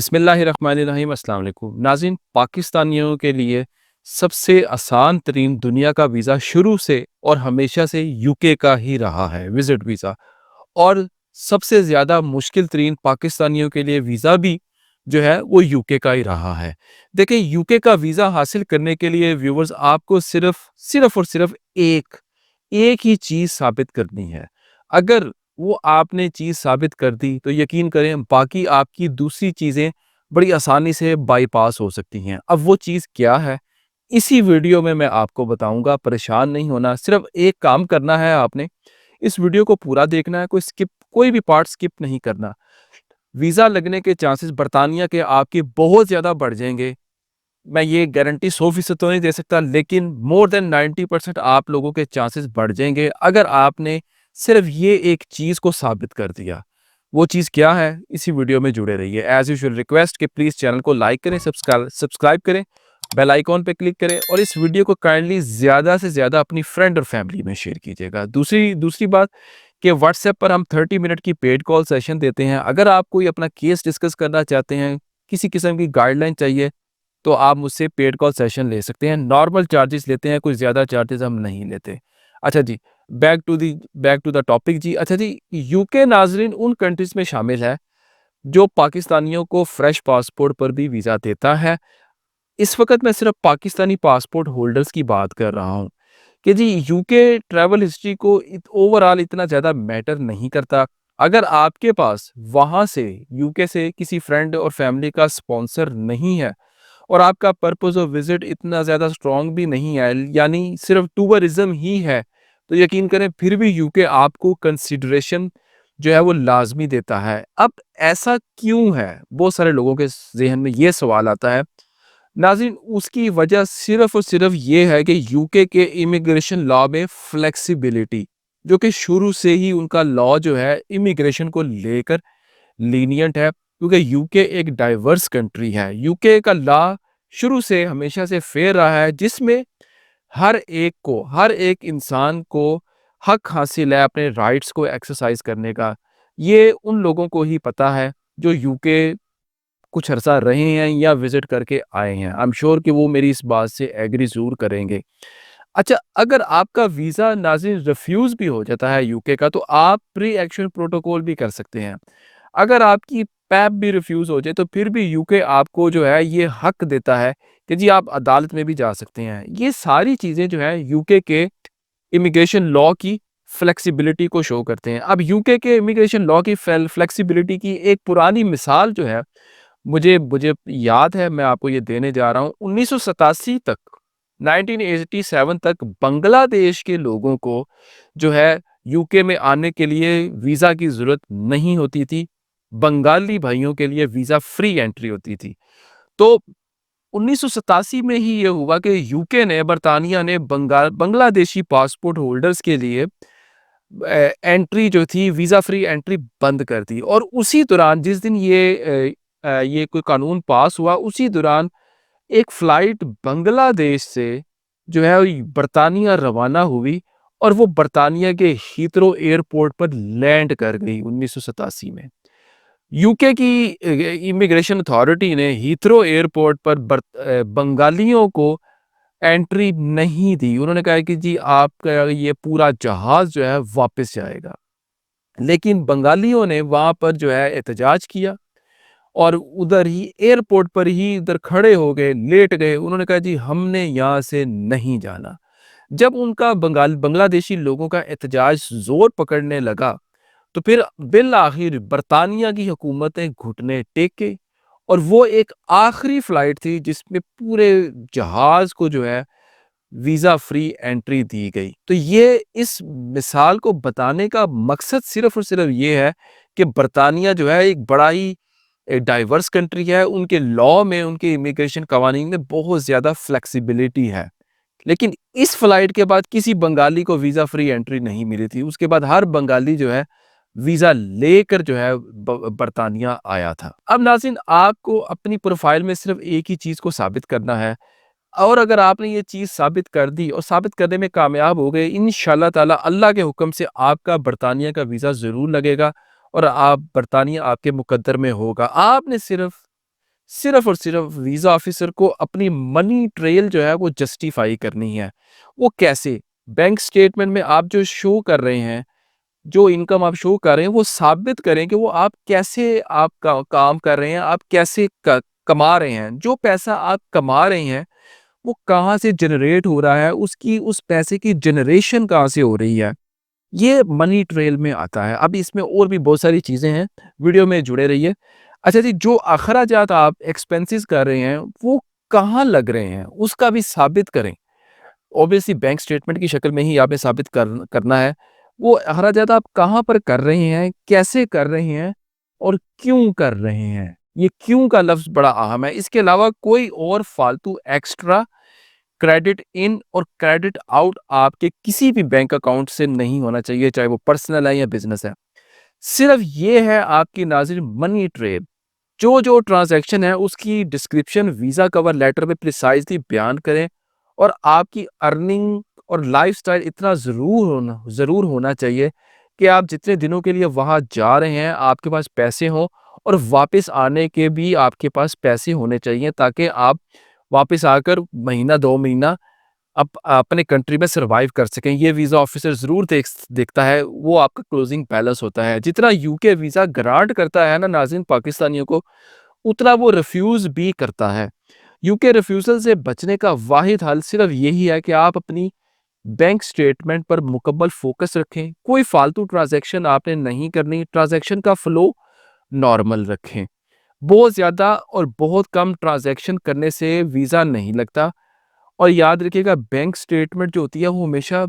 بسم اللہ الرحمن الرحیم۔ السلام علیکم ناظرین، پاکستانیوں کے لیے سب سے آسان ترین دنیا کا ویزا شروع سے اور ہمیشہ سے یو کے کا ہی رہا ہے، وزٹ ویزا۔ اور سب سے زیادہ مشکل ترین پاکستانیوں کے لیے ویزا بھی جو ہے وہ یو کے کا ہی رہا ہے۔ دیکھیں، یو کے کا ویزا حاصل کرنے کے لیے ویورز آپ کو صرف اور صرف ایک ہی چیز ثابت کرنی ہے۔ اگر وہ آپ نے چیز ثابت کر دی تو یقین کریں باقی آپ کی دوسری چیزیں بڑی آسانی سے بائی پاس ہو سکتی ہیں۔ اب وہ چیز کیا ہے اسی ویڈیو میں آپ کو بتاؤں گا۔ پریشان نہیں ہونا، صرف ایک کام کرنا ہے، آپ نے اس ویڈیو کو پورا دیکھنا ہے، کوئی بھی پارٹ سکپ نہیں کرنا۔ ویزا لگنے کے چانسز برطانیہ کے آپ کے بہت زیادہ بڑھ جائیں گے۔ میں یہ گارنٹی 100% تو نہیں دے سکتا، لیکن مور دین 90% آپ لوگوں کے چانسز بڑھ جائیں گے اگر آپ نے صرف یہ ایک چیز کو ثابت کر دیا۔ وہ چیز کیا ہے اسی ویڈیو میں جڑے رہیے۔ ایز یوزول ریکویسٹ کہ پلیز چینل کو لائک کریں، سبسکرائب کریں، بیل آئیکن پہ کلک کریں، اور اس ویڈیو کو کائنڈلی زیادہ سے زیادہ اپنی فرینڈ اور فیملی میں شیئر کیجیے گا۔ دوسری بات کہ واٹس ایپ پر ہم 30 منٹ کی پیڈ کال سیشن دیتے ہیں۔ اگر آپ کوئی اپنا کیس ڈسکس کرنا چاہتے ہیں، کسی قسم کی گائیڈ لائن چاہیے، تو آپ مجھ سے پیڈ کال سیشن لے سکتے ہیں۔ نارمل چارجز لیتے ہیں، کوئی زیادہ چارجز ہم نہیں لیتے۔ اچھا جی، بیک ٹو دا ٹاپک جی۔ اچھا جی، یو کے ناظرین ان کنٹریز میں شامل ہے جو پاکستانیوں کو فریش پاسپورٹ پر بھی ویزا دیتا ہے۔ اس وقت میں صرف پاکستانی پاسپورٹ ہولڈرز کی بات کر رہا ہوں کہ جی یو کے ٹریول ہسٹری کو اوورال اتنا زیادہ میٹر نہیں کرتا۔ اگر آپ کے پاس وہاں سے یو کے سے کسی فرینڈ اور فیملی کا سپانسر نہیں ہے اور آپ کا پرپز آف وزٹ اتنا زیادہ سٹرونگ بھی نہیں ہے، یعنی صرف ٹورزم ہی ہے، تو یقین کریں پھر بھی یو کے آپ کو کنسیڈریشن جو ہے وہ لازمی دیتا ہے۔ اب ایسا کیوں ہے؟ بہت سارے لوگوں کے ذہن میں یہ سوال آتا ہے ناظرین۔ اس کی وجہ صرف اور صرف یہ ہے کہ یو کے امیگریشن لا میں فلیکسیبلٹی، جو کہ شروع سے ہی ان کا لا جو ہے امیگریشن کو لے کر لینینٹ ہے، کیونکہ یو کے ایک ڈائیورس کنٹری ہے۔ یو کے کا لا شروع سے ہمیشہ سے فیئر رہا ہے، جس میں ہر ایک انسان کو حق حاصل ہے اپنے رائٹس کو ایکسرسائز کرنے کا۔ یہ ان لوگوں کو ہی پتا ہے جو یو کے کچھ عرصہ رہے ہیں یا وزٹ کر کے آئے ہیں۔ I'm sure کہ وہ میری اس بات سے ایگری ضرور کریں گے۔ اچھا، اگر آپ کا ویزا ناظرین ریفیوز بھی ہو جاتا ہے یو کے کا، تو آپ پری ایکشن پروٹوکول بھی کر سکتے ہیں۔ اگر آپ کی پیپ بھی ریفیوز ہو جائے تو پھر بھی یو کے آپ کو جو ہے یہ حق دیتا ہے کہ جی آپ عدالت میں بھی جا سکتے ہیں۔ یہ ساری چیزیں جو ہے یو کے امیگریشن لا کی فلیکسیبلٹی کو شو کرتے ہیں۔ اب یو کے امیگریشن لا کی فلیکسیبلٹی کی ایک پرانی مثال جو ہے مجھے یاد ہے، میں آپ کو یہ دینے جا رہا ہوں۔ 1987 تک 1987 تک بنگلہ دیش کے لوگوں کو جو ہے یو کے میں آنے کے لیے ویزا کی ضرورت نہیں ہوتی تھی۔ بنگالی بھائیوں کے لیے ویزا فری انٹری ہوتی تھی۔ تو 1987 میں ہی یہ ہوا کہ یو کے نے، برطانیہ نے بنگلہ دیشی پاسپورٹ ہولڈرز کے لیے انٹری جو تھی، ویزا فری انٹری بند کر دی۔ اور اسی دوران جس دن یہ کوئی قانون پاس ہوا، اسی دوران ایک فلائٹ بنگلہ دیش سے جو ہے برطانیہ روانہ ہوئی اور وہ برطانیہ کے ہیترو ایئرپورٹ پر لینڈ کر گئی 1987 میں۔ یو کے کی امیگریشن اتھارٹی نے ہیترو ایئرپورٹ پر بنگالیوں کو انٹری نہیں دی۔ انہوں نے کہا کہ جی آپ کا یہ پورا جہاز جو ہے واپس جائے گا، لیکن بنگالیوں نے وہاں پر جو ہے احتجاج کیا اور ادھر ہی ایئرپورٹ پر ہی ادھر کھڑے ہو گئے، لیٹ گئے۔ انہوں نے کہا جی ہم نے یہاں سے نہیں جانا۔ جب ان کا بنگلہ دیشی لوگوں کا احتجاج زور پکڑنے لگا تو پھر بالآخر برطانیہ کی حکومت نے گھٹنے ٹیکے، اور وہ ایک آخری فلائٹ تھی جس میں پورے جہاز کو جو ہے ویزا فری انٹری دی گئی۔ تو یہ اس مثال کو بتانے کا مقصد صرف اور صرف یہ ہے کہ برطانیہ جو ہے ایک بڑا ہی ڈائیورس کنٹری ہے۔ ان کے لا میں، ان کے امیگریشن قوانین میں بہت زیادہ فلیکسیبلٹی ہے، لیکن اس فلائٹ کے بعد کسی بنگالی کو ویزا فری انٹری نہیں ملی تھی۔ اس کے بعد ہر بنگالی جو ہے ویزا لے کر جو ہے برطانیہ آیا تھا۔ اب ناظرین، آپ کو اپنی پروفائل میں صرف ایک ہی چیز کو ثابت کرنا ہے، اور اگر آپ نے یہ چیز ثابت کر دی اور ثابت کرنے میں کامیاب ہو گئے، انشاءاللہ تعالی اللہ کے حکم سے آپ کا برطانیہ کا ویزا ضرور لگے گا اور برطانیہ آپ کے مقدر میں ہوگا۔ آپ نے صرف صرف اور صرف ویزا آفیسر کو اپنی منی ٹریل جو ہے وہ جسٹیفائی کرنی ہے۔ وہ کیسے؟ بینک سٹیٹمنٹ میں آپ جو شو کر رہے ہیں، جو انکم آپ شو کر رہے ہیں، وہ ثابت کریں کہ وہ آپ کیسے آپ کا کام کر رہے ہیں، آپ کیسے کما رہے ہیں۔ جو پیسہ آپ کما رہے ہیں وہ کہاں سے جنریٹ ہو رہا ہے، اس پیسے کی جنریشن کہاں سے ہو رہی ہے، یہ منی ٹریل میں آتا ہے۔ اب اس میں اور بھی بہت ساری چیزیں ہیں، ویڈیو میں جڑے رہیے۔ اچھا جی، جو اخراجات آپ ایکسپینسز کر رہے ہیں وہ کہاں لگ رہے ہیں، اس کا بھی ثابت کریں۔ اوبیسلی بینک سٹیٹمنٹ کی شکل میں ہی آپ نے ثابت کرنا ہے وہ اخراجات آپ کہاں پر کر رہے ہیں، کیسے کر رہے ہیں اور کیوں کر رہے ہیں۔ یہ کیوں کا لفظ بڑا اہم ہے۔ اس کے علاوہ کوئی اور فالتو ایکسٹرا کریڈٹ ان اور کریڈٹ آؤٹ آپ کے کسی بھی بینک اکاؤنٹ سے نہیں ہونا چاہیے، چاہے وہ پرسنل ہے یا بزنس ہے۔ صرف یہ ہے آپ کی ناظرین منی ٹریل۔ جو ٹرانزیکشن ہے اس کی ڈسکرپشن ویزا کور لیٹر میں پریسائزلی بیان کریں، اور آپ کی ارننگ اور لائف سٹائل اتنا ضرور ہونا چاہیے کہ آپ جتنے دنوں کے لیے وہاں جا رہے ہیں آپ کے پاس پیسے ہوں، اور واپس آنے کے بھی آپ کے پاس پیسے ہونے چاہیے، تاکہ آپ واپس آ کر مہینہ 2 مہینہ اپنے کنٹری میں سروائیو کر سکیں۔ یہ ویزا آفیسر ضرور دیکھتا ہے، وہ آپ کا کلوزنگ بیلنس ہوتا ہے۔ جتنا یو کے ویزا گرانٹ کرتا ہے نا ناظرین پاکستانیوں کو، اتنا وہ ریفیوز بھی کرتا ہے۔ یو کے ریفیوزل سے بچنے کا واحد حل صرف یہی ہے کہ آپ اپنی بینک سٹیٹمنٹ پر مکمل فوکس رکھیں۔ کوئی فالتو ٹرانزیکشن آپ نے نہیں کرنی، ٹرانزیکشن کا فلو نارمل رکھیں۔ بہت زیادہ اور بہت کم ٹرانزیکشن کرنے سے ویزا نہیں لگتا۔ اور یاد رکھیے گا، بینک سٹیٹمنٹ جو ہوتی ہے وہ ہمیشہ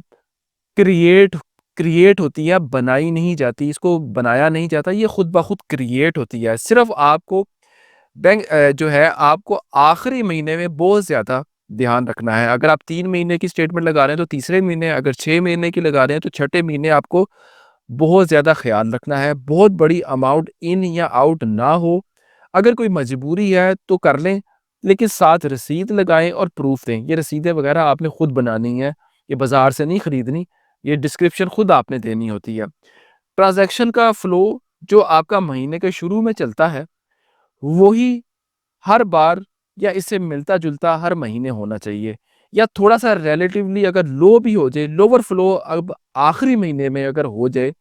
کریٹ ہوتی ہے، بنائی نہیں جاتی، اس کو بنایا نہیں جاتا، یہ خود بخود کریٹ ہوتی ہے۔ صرف آپ کو بینک جو ہے آپ کو آخری مہینے میں بہت زیادہ دھیان رکھنا ہے۔ اگر آپ 3 مہینے کی سٹیٹمنٹ لگا رہے ہیں تو تیسرے مہینے، اگر 6 مہینے کی لگا رہے ہیں تو چھٹے مہینے آپ کو بہت زیادہ خیال رکھنا ہے، بہت بڑی اماؤنٹ ان یا آؤٹ نہ ہو۔ اگر کوئی مجبوری ہے تو کر لیں، لیکن ساتھ رسید لگائیں اور پروف دیں۔ یہ رسیدیں وغیرہ آپ نے خود بنانی ہے، یہ بازار سے نہیں خریدنی، یہ ڈسکرپشن خود آپ نے دینی ہوتی ہے۔ ٹرانزیکشن کا فلو جو آپ کا مہینے کے شروع میں چلتا ہے وہی ہر بار یا اس سے ملتا جلتا ہر مہینے ہونا چاہیے، یا تھوڑا سا ریلیٹیولی اگر لو بھی ہو جائے، لوور فلو اب آخری مہینے میں اگر ہو جائے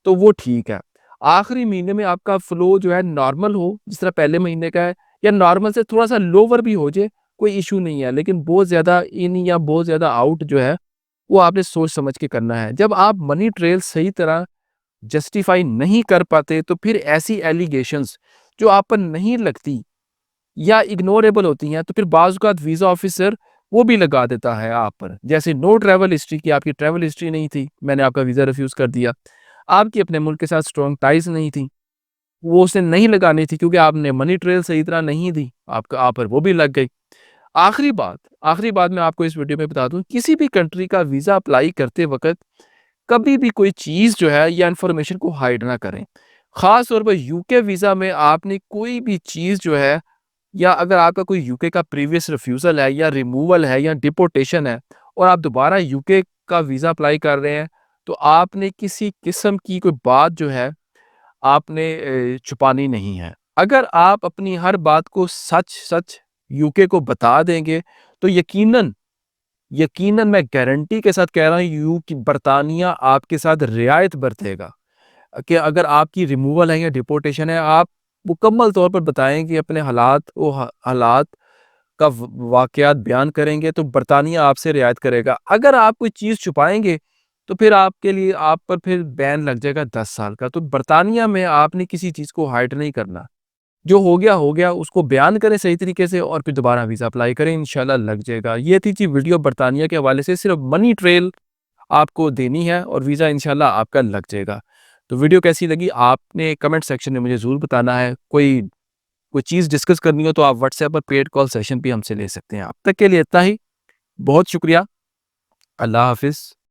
تو وہ ٹھیک ہے۔ آخری مہینے میں آپ کا فلو جو ہے نارمل ہو جس طرح پہلے مہینے کا ہے، یا نارمل سے تھوڑا سا لوور بھی ہو جائے، کوئی ایشو نہیں ہے، لیکن بہت زیادہ ان یا بہت زیادہ آؤٹ جو ہے وہ آپ نے سوچ سمجھ کے کرنا ہے۔ جب آپ منی ٹریل صحیح طرح جسٹیفائی نہیں کر پاتے تو پھر ایسی ایلیگیشنز جو آپ پر نہیں لگتی یا اگنوریبل ہوتی ہیں، تو پھر بعض اوقات ویزا آفیسر وہ بھی لگا دیتا ہے آپ پر، جیسے نو ٹریول ہسٹری کی، آپ کی ٹریول ہسٹری نہیں تھی، میں نے آپ کا ویزا ریفیوز کر دیا۔ آپ کی اپنے ملک کے ساتھ سٹرونگ ٹائز نہیں تھی، وہ اسے نہیں لگانی تھی کیونکہ آپ نے منی ٹریل صحیح طرح نہیں دی، آپ پر وہ بھی لگ گئی۔ آخری بات میں آپ کو اس ویڈیو میں بتا دوں، کسی بھی کنٹری کا ویزا اپلائی کرتے وقت کبھی بھی کوئی چیز جو ہے یا انفارمیشن کو ہائیڈ نہ کریں۔ خاص طور پر یو کے ویزا میں آپ نے کوئی بھی چیز جو ہے، یا اگر آپ کا کوئی یو کے کا پریویس ریفیوزل ہے یا ریموول ہے یا ڈپورٹیشن ہے اور آپ دوبارہ یو کے کا ویزا اپلائی کر رہے ہیں، تو آپ نے کسی قسم کی کوئی بات جو ہے آپ نے چھپانی نہیں ہے۔ اگر آپ اپنی ہر بات کو سچ یو کے کو بتا دیں گے تو یقیناً میں گارنٹی کے ساتھ کہہ رہا ہوں برطانیہ آپ کے ساتھ رعایت برتے گا کہ اگر آپ کی ریموول ہے یا ڈپورٹیشن ہے، آپ مکمل طور پر بتائیں کہ اپنے حالات کا واقعات بیان کریں گے تو برطانیہ آپ سے رعایت کرے گا۔ اگر آپ کوئی چیز چھپائیں گے تو پھر آپ پر پھر بین لگ جائے گا 10 سال کا۔ تو برطانیہ میں آپ نے کسی چیز کو ہائڈ نہیں کرنا، جو ہو گیا اس کو بیان کریں صحیح طریقے سے، اور پھر دوبارہ ویزا اپلائی کریں، انشاءاللہ لگ جائے گا۔ یہ تھی جی ویڈیو برطانیہ کے حوالے سے، صرف منی ٹریل آپ کو دینی ہے اور ویزا انشاءاللہ آپ کا لگ جائے گا۔ تو ویڈیو کیسی لگی آپ نے کمنٹ سیکشن میں مجھے ضرور بتانا ہے۔ کوئی چیز ڈسکس کرنی ہو تو آپ واٹس ایپ پر پیڈ کال سیشن بھی ہم سے لے سکتے ہیں۔ اب تک کے لیے اتنا ہی، بہت شکریہ، اللہ حافظ۔